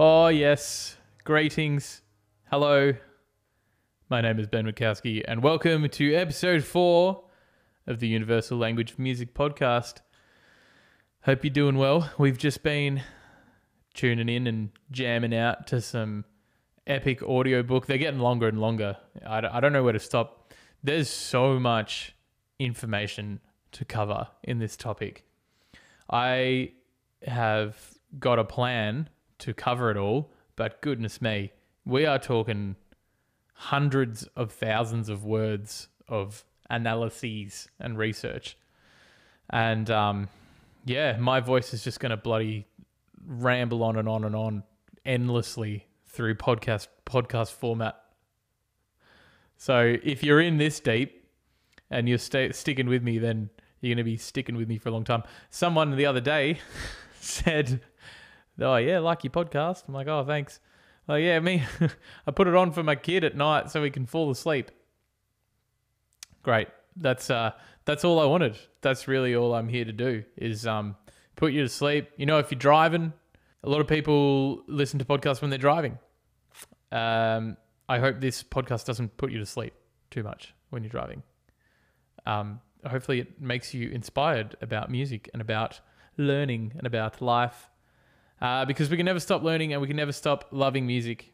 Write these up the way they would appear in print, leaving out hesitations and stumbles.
Oh, yes. Greetings. Hello. My name is Ben Mikowski, and welcome to episode 4 of the Universal Language Music Podcast. Hope you're doing well. We've just been tuning in and jamming out to some epic audiobook. They're getting longer and longer. I don't know where to stop. There's so much information to cover in this topic. I have got a plan to cover it all, but goodness me, we are talking hundreds of thousands of words of analyses and research. And my voice is just going to bloody ramble on and on and on endlessly through podcast format. So if you're in this deep and you're sticking with me, then you're going to be sticking with me for a long time. Someone the other day said, "Oh yeah, like your podcast." I'm like, "Oh, thanks." Oh yeah, me. I put it on for my kid at night so he can fall asleep. Great. That's all I wanted. That's really all I'm here to do is put you to sleep. You know, if you're driving, a lot of people listen to podcasts when they're driving. I hope this podcast doesn't put you to sleep too much when you're driving. Hopefully it makes you inspired about music and about learning and about life. Because we can never stop learning and we can never stop loving music.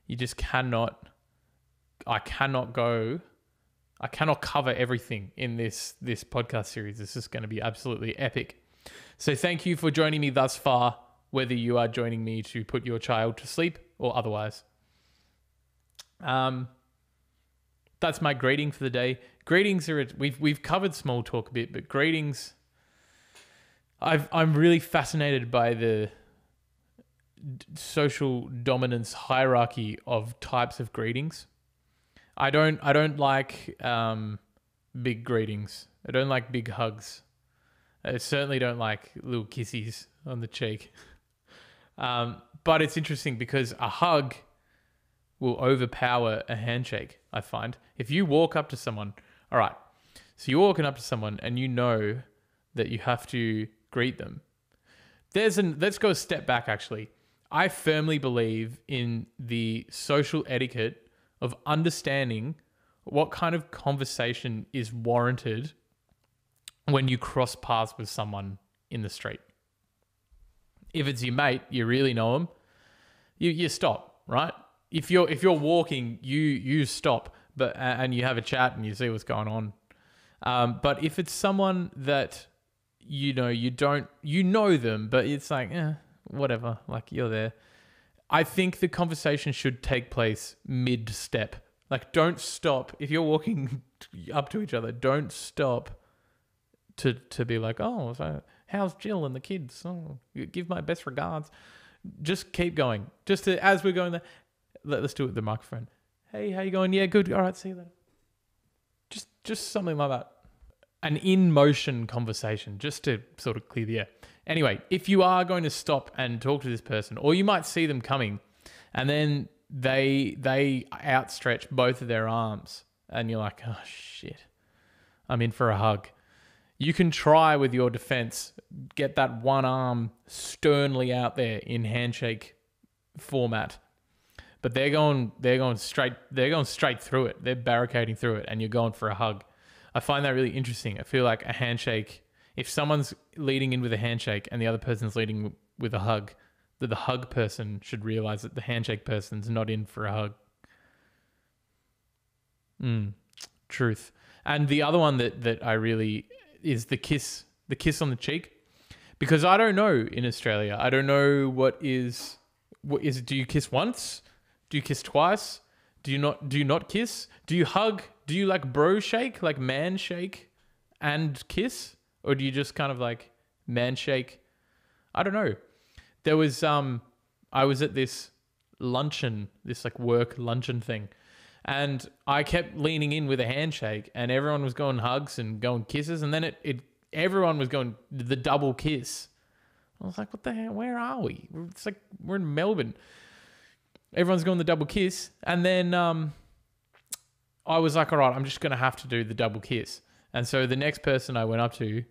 You just cannot. I cannot cover everything in this podcast series. This is going to be absolutely epic. So thank you for joining me thus far, whether you are joining me to put your child to sleep or otherwise. That's my greeting for the day. Greetings are we've covered small talk a bit, but greetings. I'm really fascinated by the social dominance hierarchy of types of greetings. I don't like big greetings. I don't like big hugs. I certainly don't like little kissies on the cheek. But it's interesting because a hug will overpower a handshake, I find. If you walk up to someone, all right, so you're walking up to someone and you know that you have to greet them. Let's go a step back, actually. I firmly believe in the social etiquette of understanding what kind of conversation is warranted when you cross paths with someone in the street. If it's your mate, you really know him, you stop, right? If you're walking, you stop, and you have a chat and you see what's going on. But if it's someone that you know them, but it's like, whatever, like you're there. I think the conversation should take place mid-step. Like, don't stop. If you're walking up to each other, don't stop to be like, "Oh, so how's Jill and the kids? Oh, give my best regards." Just keep going. As we're going there, let's do it with the microphone. "Hey, how you going? Yeah, good. All right, see you later." Just something like that. An in-motion conversation, just to sort of clear the air. Anyway, if you are going to stop and talk to this person, or you might see them coming, and then they outstretch both of their arms, and you're like, "Oh, shit, I'm in for a hug." You can try with your defense, get that one arm sternly out there in handshake format. But they're going straight through it. They're barricading through it, and you're going for a hug. I find that really interesting. I feel like a handshake, if someone's leading in with a handshake and the other person's leading with a hug, that the hug person should realize that the handshake person's not in for a hug. Truth. And the other one that I really is the kiss on the cheek. Because I don't know in Australia. I don't know what is do you kiss once? Do you kiss twice? Do you not kiss? Do you hug? Do you like bro shake, like man shake and kiss? Or do you just kind of like man shake? I don't know. There was, I was at this luncheon, this like work luncheon thing. And I kept leaning in with a handshake and everyone was going hugs and going kisses. And then everyone was going the double kiss. I was like, what the hell? Where are we? It's like we're in Melbourne. Everyone's going the double kiss. And then I was like, all right, I'm just going to have to do the double kiss. And so the next person I went up to,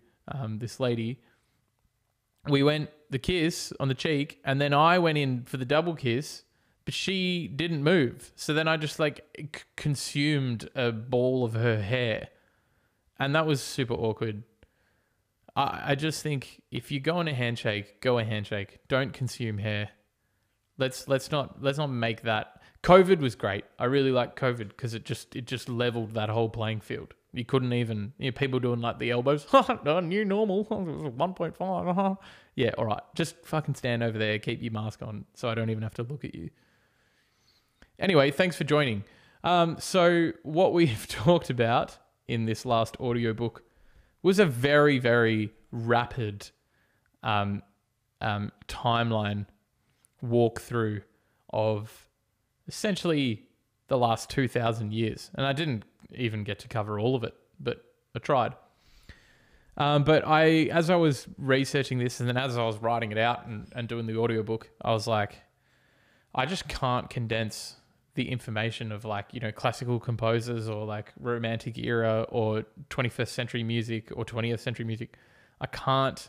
this lady, we went the kiss on the cheek, and then I went in for the double kiss, but she didn't move. So then I just like consumed a ball of her hair, and that was super awkward. I just think if you go on a handshake, go a handshake. Don't consume hair. Let's not make that. COVID was great. I really liked COVID because it just leveled that whole playing field. You couldn't even, people doing like the elbows. New normal. 1.5. Yeah, all right. Just fucking stand over there. Keep your mask on so I don't even have to look at you. Anyway, thanks for joining. So what we've talked about in this last audiobook was a very, very rapid timeline walkthrough of essentially the last 2,000 years. And I didn't even get to cover all of it, but I tried. But as I was researching this and then as I was writing it out and doing the audiobook, I was like, I just can't condense the information of like, classical composers or like romantic era or 21st century music or 20th century music. I can't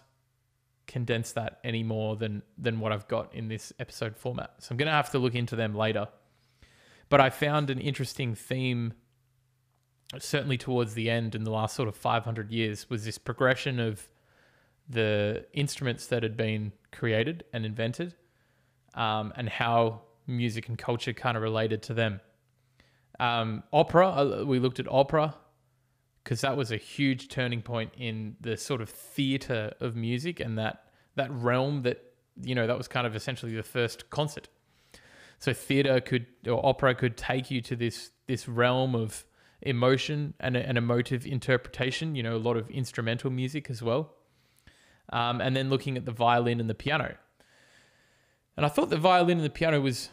condense that any more than what I've got in this episode format. So I'm going to have to look into them later. But I found an interesting theme, certainly towards the end in the last sort of 500 years, was this progression of the instruments that had been created and invented, and how music and culture kind of related to them. Opera, we looked at opera because that was a huge turning point in the sort of theatre of music and that realm that was kind of essentially the first concert. So opera could take you to this realm of emotion and an emotive interpretation, a lot of instrumental music as well. And then looking at the violin and the piano. And I thought the violin and the piano was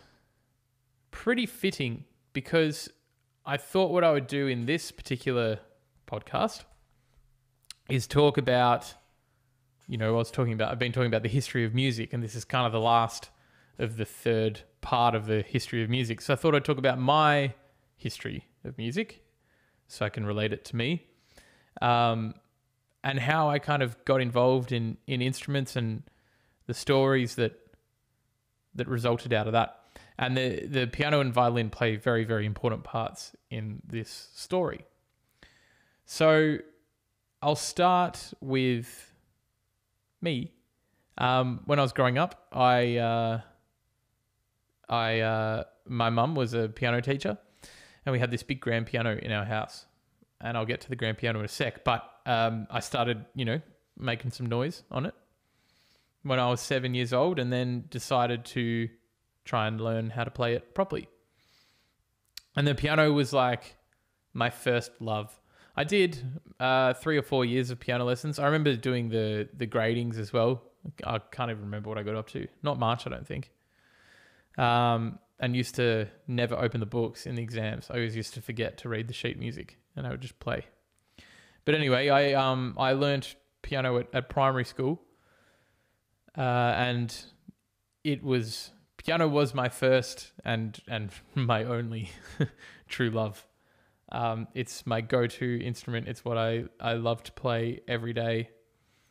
pretty fitting because I thought what I would do in this particular podcast is talk about, I've been talking about the history of music, and this is kind of the last of the third part of the history of music. So I thought I'd talk about my history of music so I can relate it to me, and how I kind of got involved in instruments and the stories that resulted out of that. And the piano and violin play very, very important parts in this story. So I'll start with me. When I was growing up, my mum was a piano teacher, and we had this big grand piano in our house. And I'll get to the grand piano in a sec, but I started, making some noise on it when I was 7 years old, and then decided to try and learn how to play it properly. And the piano was like my first love. I did 3 or 4 years of piano lessons. I remember doing the gradings as well. I can't even remember what I got up to. Not much, I don't think. And used to never open the books in the exams. I always used to forget to read the sheet music, and I would just play. But anyway, I learned piano at primary school, and piano was my first and my only true love. It's my go-to instrument. It's what I love to play every day.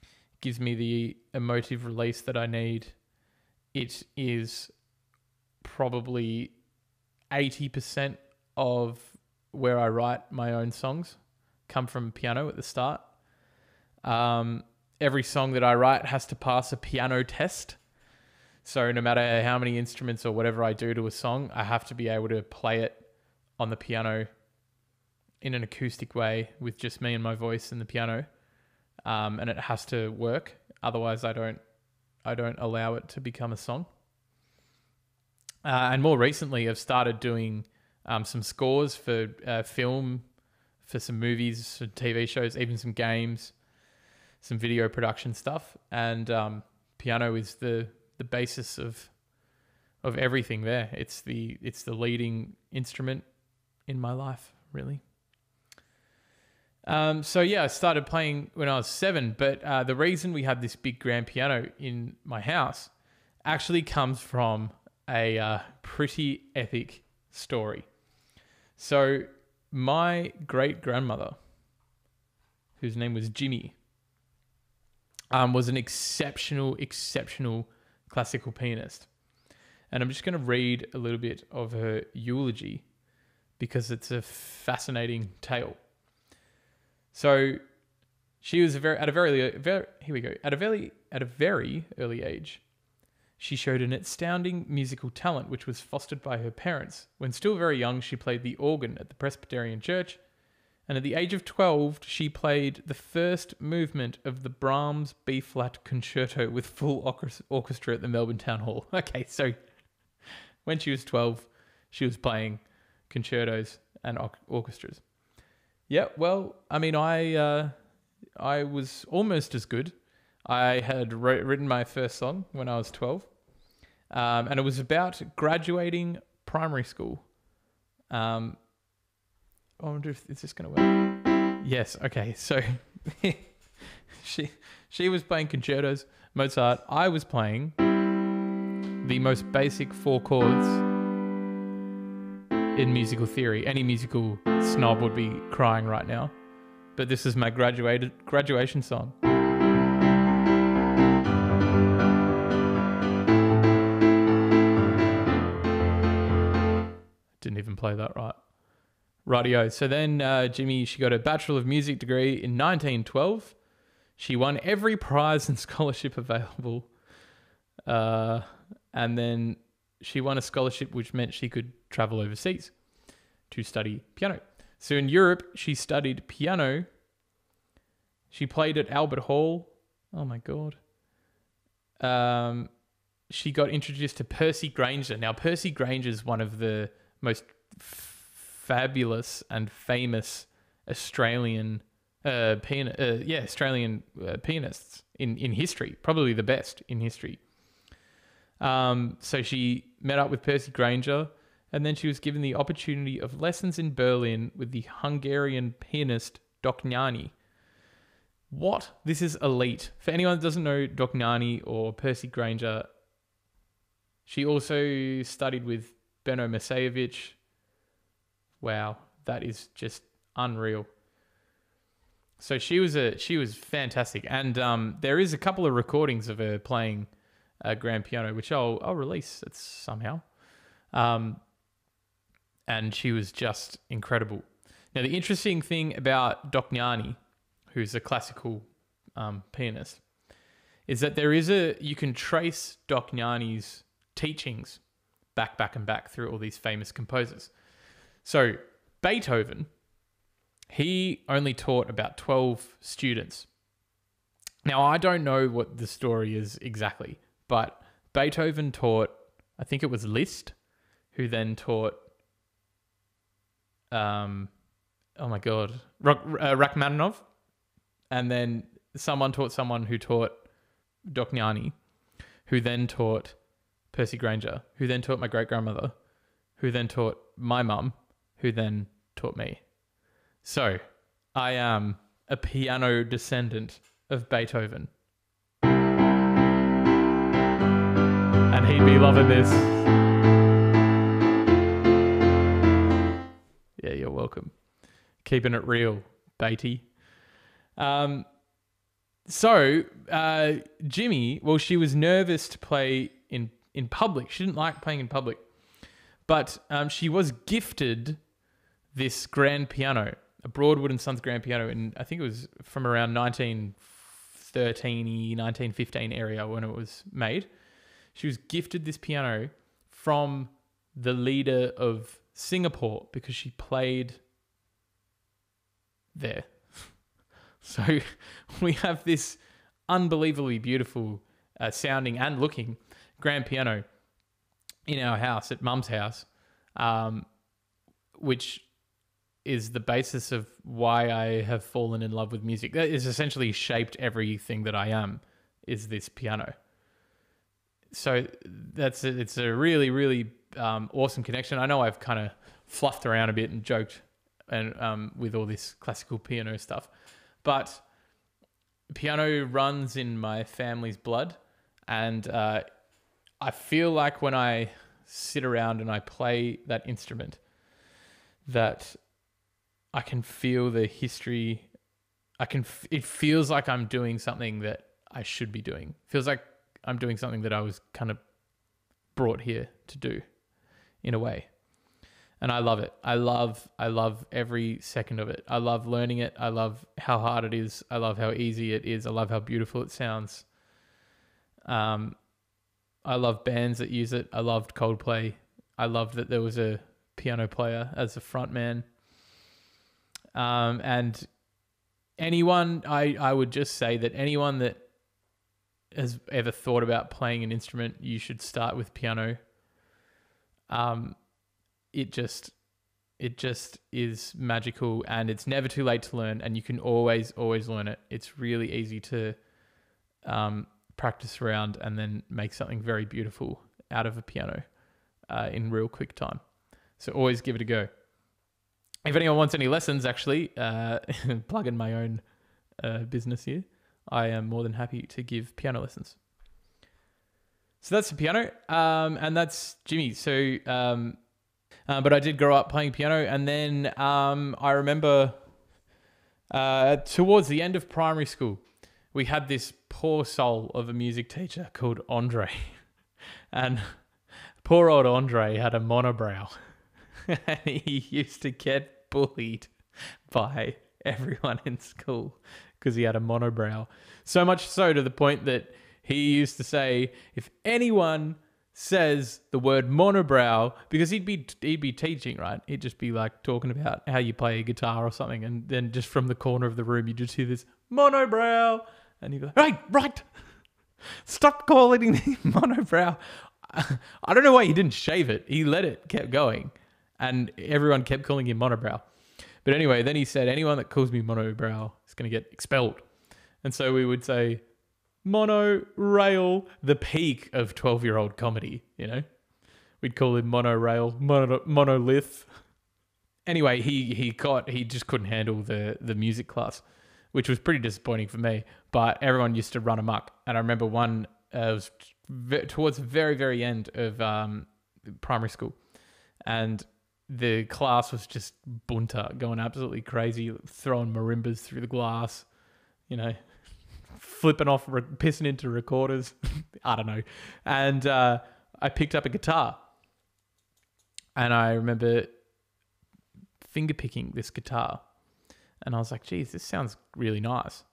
It gives me the emotive release that I need. It is probably 80% of where I write my own songs come from piano at the start. Every song that I write has to pass a piano test. So no matter how many instruments or whatever I do to a song, I have to be able to play it on the piano in an acoustic way with just me and my voice and the piano. And it has to work. Otherwise, I don't allow it to become a song. And more recently, I've started doing some scores for film, for some movies, for TV shows, even some games, some video production stuff. And piano is the basis of everything there. It's the leading instrument in my life, really. So yeah, I started playing when I was 7, but the reason we had this big grand piano in my house actually comes from a pretty epic story. So my great grandmother, whose name was Jimmy, was an exceptional classical pianist. And I'm just going to read a little bit of her eulogy because it's a fascinating tale. So she was at a very early age. She showed an astounding musical talent, which was fostered by her parents. When still very young, she played the organ at the Presbyterian Church, and at the age of 12, she played the first movement of the Brahms B-flat concerto with full orchestra at the Melbourne Town Hall. Okay, so when she was 12, she was playing concertos and orchestras. Yeah, well, I mean, I was almost as good. I had written my first song when I was 12, and it was about graduating primary school. I wonder if is this going to work. Yes, okay. So she was playing concertos, Mozart. I was playing the most basic 4 chords in musical theory. Any musical snob would be crying right now. But this is my graduation song. Didn't even play that right. Rightio. So then Jimmy, she got a Bachelor of Music degree in 1912. She won every prize and scholarship available. And then she won a scholarship which meant she could travel overseas to study piano. So in Europe, she studied piano. She played at Albert Hall. Oh my God. She got introduced to Percy Grainger. Now, Percy Grainger is one of the most fabulous and famous Australian pianists in history. Probably the best in history. So she met up with Percy Grainger, and then she was given the opportunity of lessons in Berlin with the Hungarian pianist Dohnányi. What? This is elite. For anyone that doesn't know Dohnányi or Percy Grainger, she also studied with Benno Masejevich. Wow, that is just unreal. So she was fantastic, and there is a couple of recordings of her playing grand piano, which I'll release it somehow. And she was just incredible. Now, the interesting thing about Dohnányi, who's a classical pianist, is that you can trace Dohnányi's teachings back through all these famous composers. So Beethoven, he only taught about 12 students. Now, I don't know what the story is exactly, but Beethoven taught, I think it was Liszt, who then taught, Rachmaninoff. And then someone taught someone who taught Dohnányi, who then taught Percy Grainger, who then taught my great-grandmother, who then taught my mum, who then taught me. So, I am a piano descendant of Beethoven. And he'd be loving this. Yeah, you're welcome. Keeping it real, Beatty. Jimmy, well, she was nervous to play in public. She didn't like playing in public. But she was gifted this grand piano, a Broadwood and Sons grand piano, and I think it was from around 1913, 1915 area when it was made. She was gifted this piano from the leader of Singapore because she played there. So we have this unbelievably beautiful sounding and looking grand piano in our house, at Mum's house, which is the basis of why I have fallen in love with music. That has essentially shaped everything that I am, is this piano. So it's a really, really awesome connection. I know I've kind of fluffed around a bit and joked and with all this classical piano stuff, but piano runs in my family's blood, and I feel like when I sit around and I play that instrument, that I can feel the history. It feels like I'm doing something that I should be doing. Feels like I'm doing something that I was kind of brought here to do in a way. And I love it. I love every second of it. I love learning it. I love how hard it is. I love how easy it is. I love how beautiful it sounds. I love bands that use it. I loved Coldplay. I loved that there was a piano player as a front man. And anyone, I would just say that anyone that has ever thought about playing an instrument, you should start with piano. It just is magical, and it's never too late to learn, and you can always learn it. It's really easy to practice around and then make something very beautiful out of a piano in real quick time. So always give it a go. If anyone wants any lessons, actually, plug in my own business here, I am more than happy to give piano lessons. So that's the piano, and that's Jimmy. So, but I did grow up playing piano, and then I remember towards the end of primary school, we had this poor soul of a music teacher called Andre, and poor old Andre had a monobrow, and he used to get bullied by everyone in school because he had a monobrow. So much so to the point that he used to say, if anyone says the word monobrow, because he'd be teaching, right? He'd just be like talking about how you play a guitar or something, and then just from the corner of the room, you just hear this monobrow, and he'd be like, right, stop calling me monobrow. I don't know why he didn't shave it. He let it kept going, and everyone kept calling him monobrow. But anyway, then he said, anyone that calls me monobrow is going to get expelled. And so we would say, monorail, the peak of 12-year-old comedy, you know? We'd call him monorail, monolith. Anyway, he just couldn't handle the music class, which was pretty disappointing for me. But everyone used to run amok. And I remember one, it was towards the very, very end of primary school. And the class was just bunter, going absolutely crazy, throwing marimbas through the glass, you know, flipping off, pissing into recorders. I don't know. And I picked up a guitar. And I remember fingerpicking this guitar. And I was like, geez, this sounds really nice.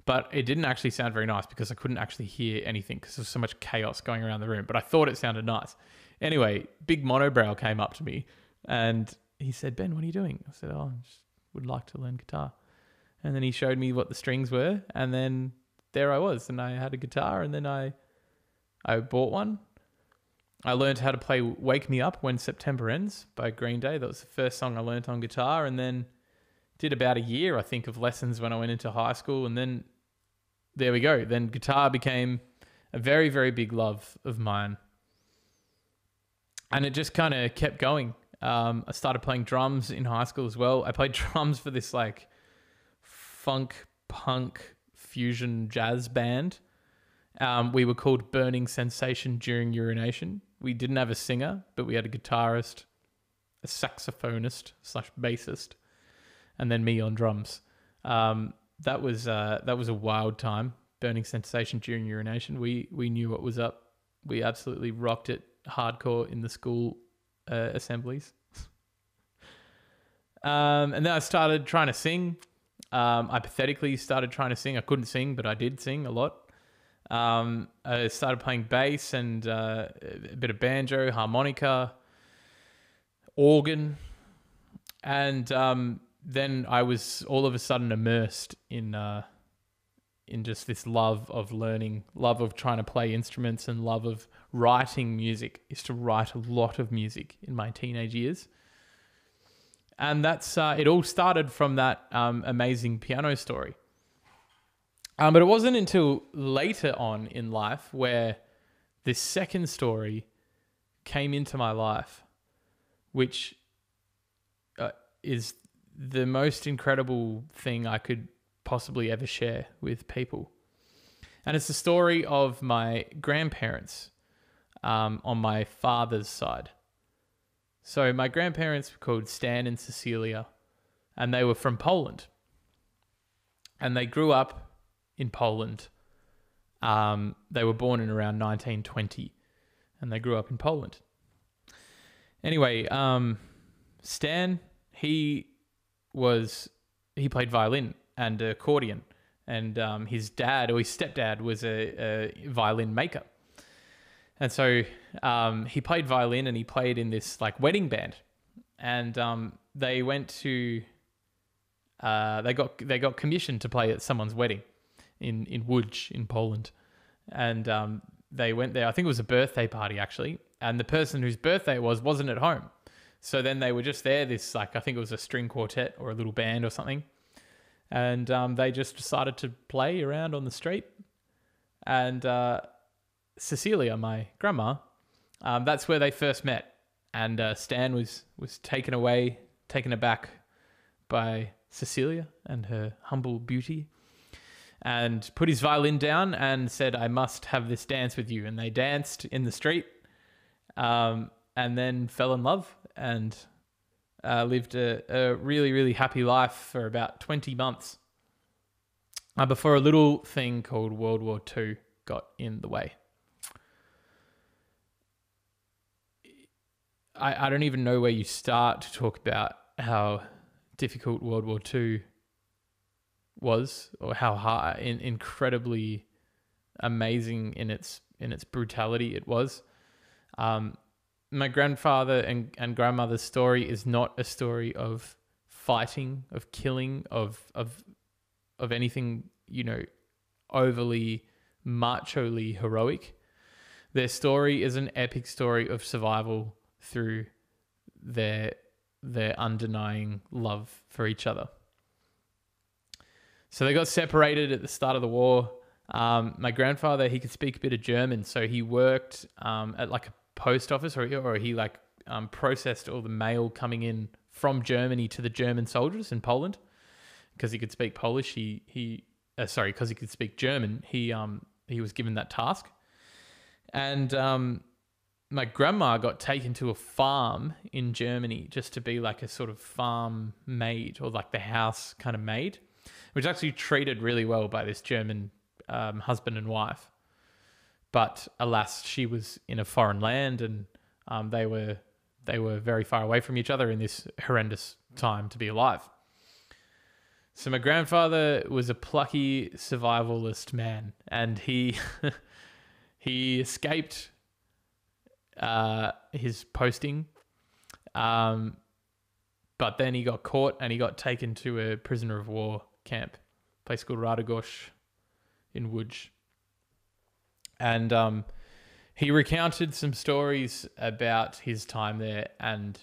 But it didn't actually sound very nice because I couldn't actually hear anything because there was so much chaos going around the room. But I thought it sounded nice. Anyway, big monobrow came up to me and he said, Ben, what are you doing? I said, I just would like to learn guitar. And then he showed me what the strings were. And then there I was. And I had a guitar, and then I bought one. I learned how to play Wake Me Up When September Ends by Green Day. That was the first song I learned on guitar. And then did about a year, I think, of lessons when I went into high school. And then there we go. Then guitar became a very, very big love of mine. And it just kind of kept going. I started playing drums in high school as well. I played drums for this like funk punk fusion jazz band. We were called Burning Sensation During Urination. We didn't have a singer, but we had a guitarist, a saxophonist / bassist, and then me on drums. That was a wild time. Burning Sensation During Urination. We knew what was up. We absolutely rocked it hardcore in the school assemblies. And then I started trying to sing. I pathetically started trying to sing. I couldn't sing, but I did sing a lot. I started playing bass and a bit of banjo, harmonica, organ. And then I was all of a sudden immersed in just this love of learning, love of trying to play instruments, and love of writing music. I used to write a lot of music in my teenage years. And that's it all started from that amazing piano story. But it wasn't until later on in life where this second story came into my life, which is the most incredible thing I could possibly ever share with people. And it's the story of my grandparents on my father's side. So my grandparents were called Stan and Cecilia, and they were from Poland. And they grew up in Poland They were born in around 1920, and they grew up in Poland. Anyway, Stan, he played violin and accordion, and his dad or his stepdad was a violin maker. And so he played violin, and he played in this like wedding band. And they went to they got commissioned to play at someone's wedding in Łódź in Poland. And they went there. I think it was a birthday party actually, and the person whose birthday it was wasn't at home. So then they were just there. This I think it was a string quartet or a little band or something, and they just decided to play around on the street. And Cecilia, my grandma, that's where they first met. And Stan was taken aback by Cecilia and her humble beauty, and put his violin down and said, "I must have this dance with you." And they danced in the street, and then fell in love and lived a really, really happy life for about 20 months before a little thing called World War II got in the way. I don't even know where you start to talk about how difficult World War II was, or how hard, incredibly amazing in its brutality it was. My grandfather and grandmother's story is not a story of fighting, of killing, of anything, overly macho-ly heroic. Their story is an epic story of survival through their undenying love for each other. So they got separated at the start of the war. My grandfather, he could speak a bit of German, so he worked at like a post office, or he processed all the mail coming in from Germany to the German soldiers in Poland. Because he could speak Polish, because he could speak German, he was given that task. And my grandma got taken to a farm in Germany just to be like a sort of farm maid, or like the house kind of maid, which actually treated really well by this German husband and wife. But alas, she was in a foreign land, and they were very far away from each other in this horrendous time to be alive. So my grandfather was a plucky survivalist man, and he he escaped his posting, but then he got caught and he got taken to a prisoner of war camp, a place called Radogorz in Łódź. And he recounted some stories about his time there, and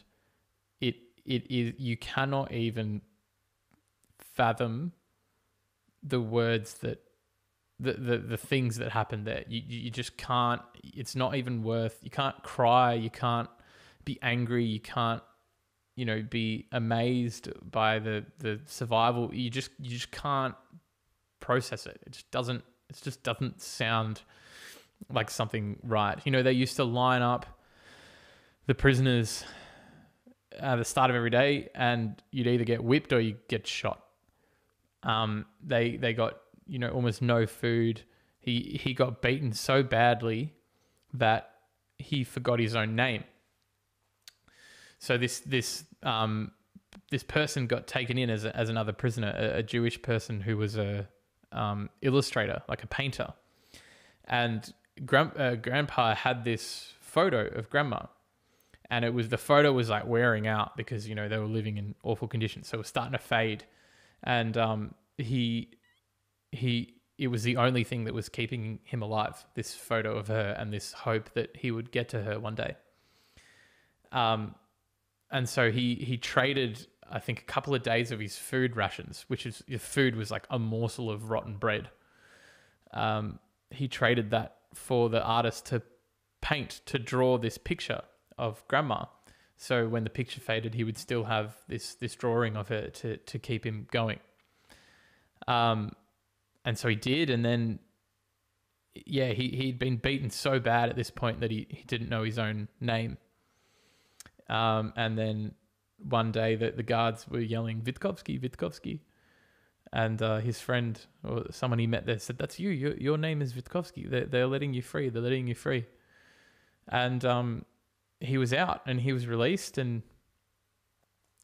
it is, you cannot even fathom the words that the things that happened there. You just can't. It's not even worth. You can't cry. You can't be angry. You can't, be amazed by the survival. You just can't process it. It just doesn't sound like something right. They used to line up the prisoners at the start of every day, and you'd either get whipped or you get shot. They got almost no food. He got beaten so badly that he forgot his own name. So this person got taken in as another prisoner, a Jewish person who was a illustrator, like a painter. And Grandpa had this photo of Grandma, and the photo was like wearing out because they were living in awful conditions, so it was starting to fade. And it was the only thing that was keeping him alive, this photo of her and this hope that he would get to her one day. And so he traded, I think, a couple of days of his food rations, his food was like a morsel of rotten bread. He traded that for the artist to draw this picture of Grandma. So when the picture faded, he would still have this drawing of her to keep him going. And so he did, and then, he'd been beaten so bad at this point that he didn't know his own name. And then one day the guards were yelling, "Witkowski, Witkowski." And his friend or someone he met there said, "That's you. Your name is Witkowski. They're letting you free. They're letting you free." And he was out and he was released, and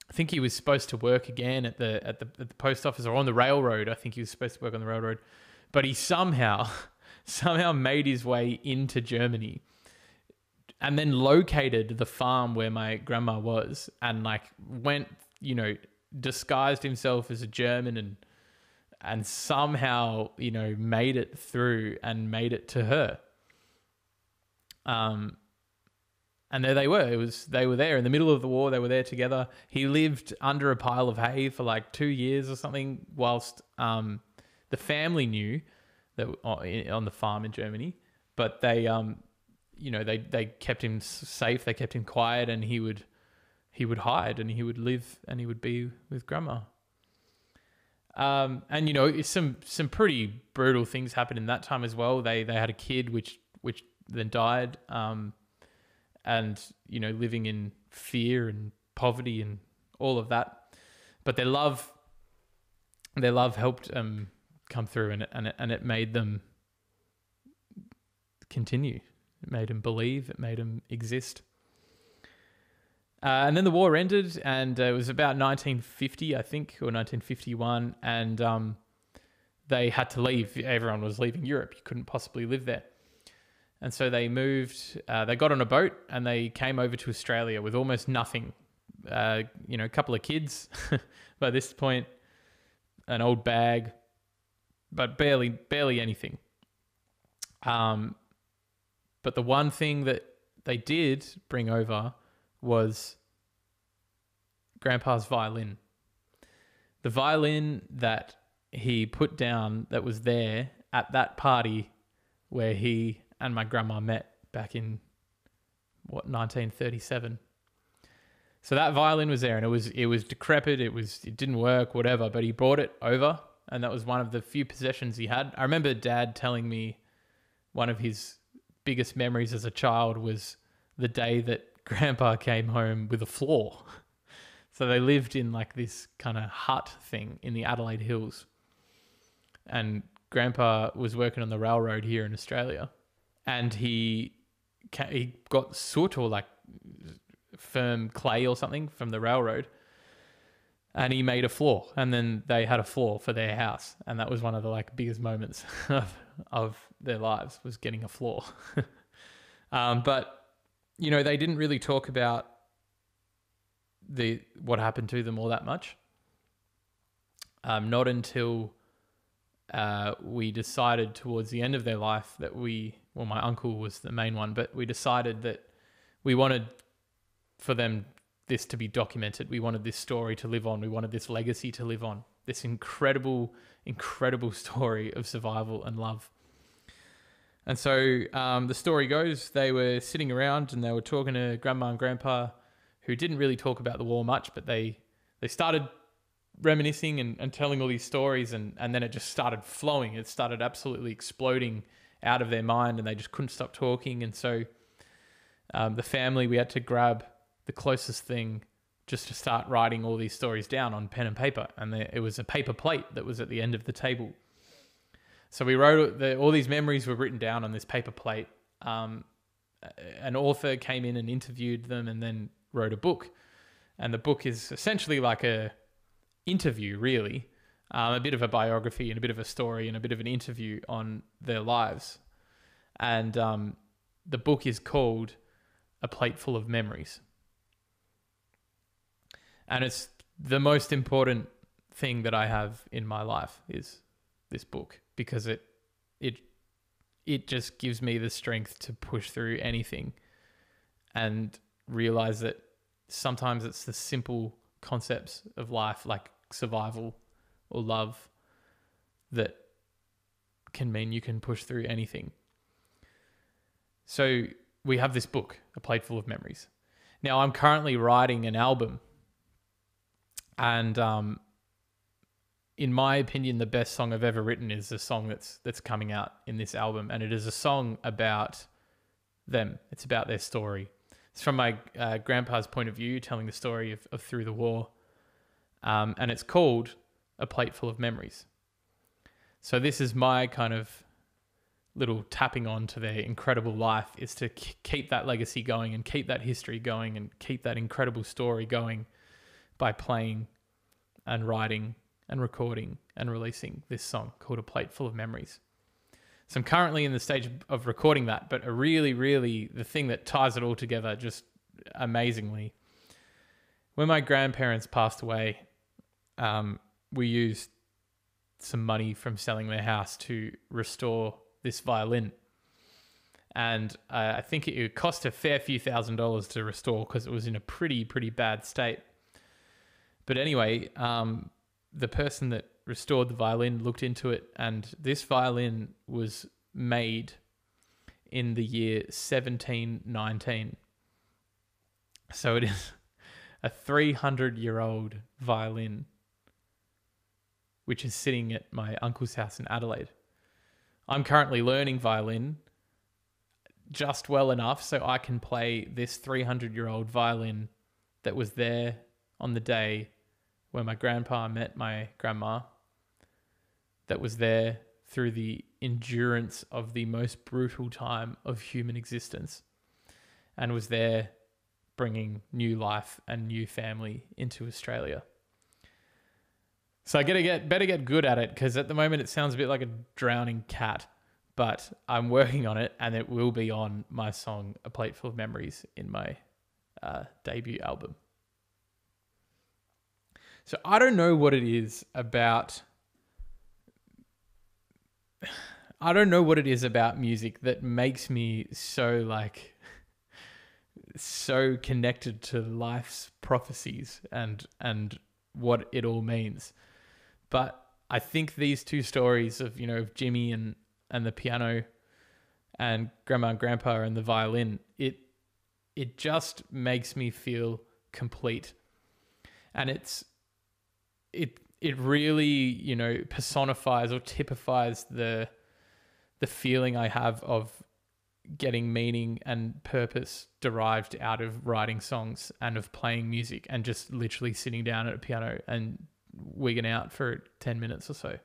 I think he was supposed to work again at the post office or on the railroad. I think he was supposed to work on the railroad, but he somehow made his way into Germany, and then located the farm where my grandma was, and like went, disguised himself as a German, and somehow, made it through and made it to her. And there they were. They were there in the middle of the war. They were there together. He lived under a pile of hay for like 2 years or something, whilst the family knew that on the farm in Germany, but they they kept him safe. They kept him quiet, and he would hide, and he would live, and he would be with grandma. And some pretty brutal things happened in that time as well. They had a kid which then died, and living in fear and poverty and all of that. But their love helped come through, and it made them continue. It made them believe. It made them exist. And then the war ended, and it was about 1950, I think, or 1951, and they had to leave. Everyone was leaving Europe. You couldn't possibly live there. And so they moved, they got on a boat, and they came over to Australia with almost nothing. A couple of kids by this point, an old bag, but barely anything. But the one thing that they did bring over was Grandpa's violin. The violin that he put down, that was there at that party where he and my grandma met back in 1937. So that violin was there, and it was decrepit, it didn't work, whatever, but he brought it over, and that was one of the few possessions he had. I remember Dad telling me one of his biggest memories as a child was the day that Grandpa came home with a floor. So they lived in like this kind of hut thing in the Adelaide Hills, and Grandpa was working on the railroad here in Australia, and he got soot or like firm clay or something from the railroad, and he made a floor, and then they had a floor for their house, and that was one of the like biggest moments of their lives, was getting a floor. But they didn't really talk about what happened to them all that much. Not until we decided towards the end of their life that my uncle was the main one, but we decided that we wanted for this to be documented. We wanted this story to live on. We wanted this legacy to live on. This incredible, incredible story of survival and love. And so the story goes, they were sitting around and they were talking to Grandma and Grandpa, who didn't really talk about the war much, but they started reminiscing and telling all these stories, and then it just started flowing. It started absolutely exploding out of their mind, and they just couldn't stop talking. And so the family, we had to grab the closest thing just to start writing all these stories down on pen and paper. And it was a paper plate that was at the end of the table. So we wrote, all these memories were written down on this paper plate. An author came in and interviewed them and then wrote a book. And the book is essentially like a interview, really. A bit of a biography and a bit of a story and a bit of an interview on their lives. And the book is called A Plate Full of Memories. And it's the most important thing that I have in my life is this book, because it just gives me the strength to push through anything and realize that sometimes it's the simple concepts of life, like survival or love, that can mean you can push through anything. So we have this book, A Plate Full of Memories. Now I'm currently writing an album, and in my opinion, the best song I've ever written is the song that's coming out in this album, and it is a song about them. It's about their story. It's from my grandpa's point of view, telling the story of through the war, and it's called A Plate Full of Memories. So this is my kind of little tapping on to their incredible life, is to keep that legacy going and keep that history going and keep that incredible story going by playing and writing and recording and releasing this song called A Plate Full of Memories. So I'm currently in the stage of recording that, but really the thing that ties it all together just amazingly, when my grandparents passed away, we used some money from selling their house to restore this violin. And I think it cost a fair few $1,000s to restore because it was in a pretty bad state. But anyway, the person that restored the violin looked into it, and this violin was made in the year 1719. So it is a 300-year-old violin, which is sitting at my uncle's house in Adelaide. I'm currently learning violin just well enough so I can play this 300-year-old violin that was there on the day when my grandpa met my grandma, that was there through the endurance of the most brutal time of human existence, and was there bringing new life and new family into Australia. So I better get good at it, because at the moment it sounds a bit like a drowning cat, but I'm working on it, and it will be on my song A Plate Full of Memories in my debut album. So I don't know what it is about music that makes me so connected to life's prophecies and what it all means. But I think these two stories of Jimmy and the piano, and Grandma and Grandpa and the violin, it just makes me feel complete. And it really, personifies or typifies the feeling I have of getting meaning and purpose derived out of writing songs and of playing music and just literally sitting down at a piano and wigging out for 10 minutes or so.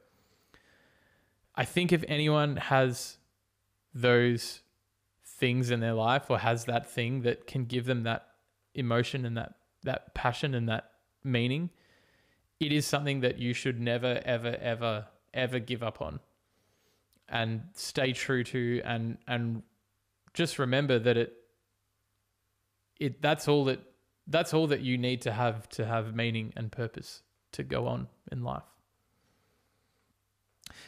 I think if anyone has those things in their life, or has that thing that can give them that emotion and that passion and that meaning, it is something that you should never, ever give up on, and stay true to, and just remember that that's all that you need to have meaning and purpose to go on in life.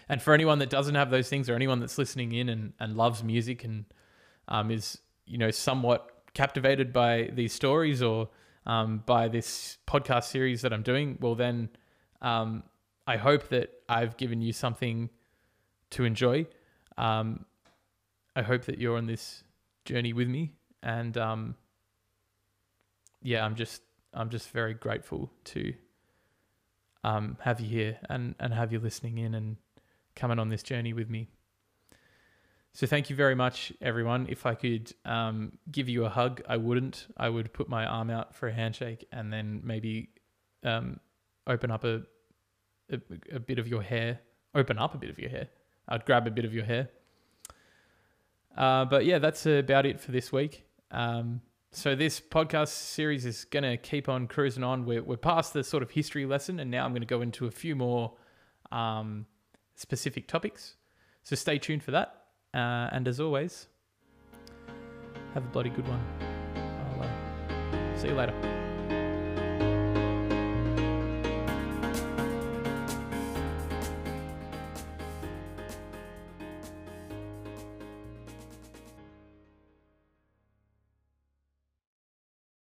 And for anyone that doesn't have those things, or anyone that's listening in and loves music and is somewhat captivated by these stories, or by this podcast series that I'm doing, well then I hope that I've given you something to enjoy. I hope that you're on this journey with me, and I'm just very grateful to have you here and have you listening in and coming on this journey with me. So thank you very much, everyone. If I could give you a hug, I wouldn't. I would put my arm out for a handshake, and then maybe open up a bit of your hair. Open up a bit of your hair. I'd grab a bit of your hair. But yeah, that's about it for this week. So this podcast series is going to keep on cruising on. We're past the sort of history lesson, and now I'm going to go into a few more specific topics. So stay tuned for that. And as always, have a bloody good one. I'll see you later.